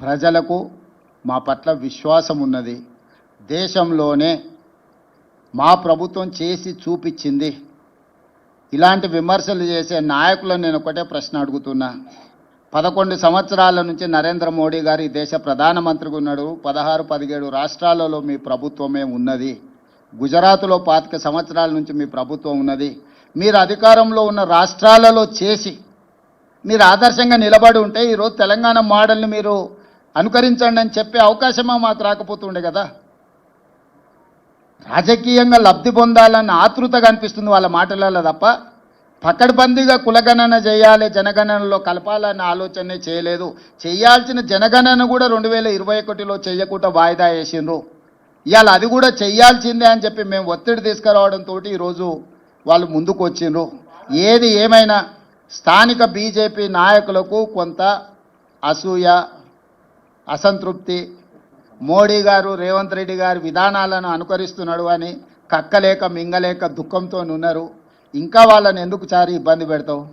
ప్రజలకు మా పట్ల విశ్వాసం ఉన్నది. దేశంలోనే మా ప్రభుత్వం చేసి చూపించింది. ఇలాంటి విమర్శలు చేసే నాయకులను నేను ఒకటే ప్రశ్న అడుగుతున్నా. 11 సంవత్సరాల నుంచి నరేంద్ర మోడీ గారు ఈ దేశ ప్రధానమంత్రిగా ఉన్నాడు. 16-17 రాష్ట్రాలలో మీ ప్రభుత్వమే ఉన్నది. గుజరాత్లో 25 సంవత్సరాల నుంచి మీ ప్రభుత్వం ఉన్నది. మీరు అధికారంలో ఉన్న రాష్ట్రాలలో చేసి మీరు ఆదర్శంగా నిలబడి ఉంటే ఈరోజు తెలంగాణ మోడల్ని మీరు అనుకరించండి అని చెప్పే అవకాశమా మాకు రాకపోతుండే కదా. రాజకీయంగా లబ్ధి పొందాలన్న ఆతృతగా అనిపిస్తుంది వాళ్ళ మాటలలో తప్ప పకడ్బందీగా కులగణన చేయాలి, జనగణనలో కలపాలన్న ఆలోచనే చేయలేదు. చేయాల్సిన జనగణన కూడా 2021లో చేయకుండా వాయిదా వేసిండ్రు. ఇవాళ అది కూడా చెయ్యాల్సిందే అని చెప్పి మేము ఒత్తిడి తీసుకురావడంతో ఈరోజు వాళ్ళు ముందుకు వచ్చిండ్రు. ఏది ఏమైనా స్థానిక బీజేపీ నాయకులకు కొంత అసూయ, అసంతృప్తి, మోడీ గారు రేవంత్ రెడ్డి గారి విధానాలను అనుకరిస్తున్నాడు అని కక్కలేక మింగలేక దుఃఖంతో ఉన్నారు. ఇంకా వాళ్ళని ఎందుకు చారి ఇబ్బంది పెడతావు?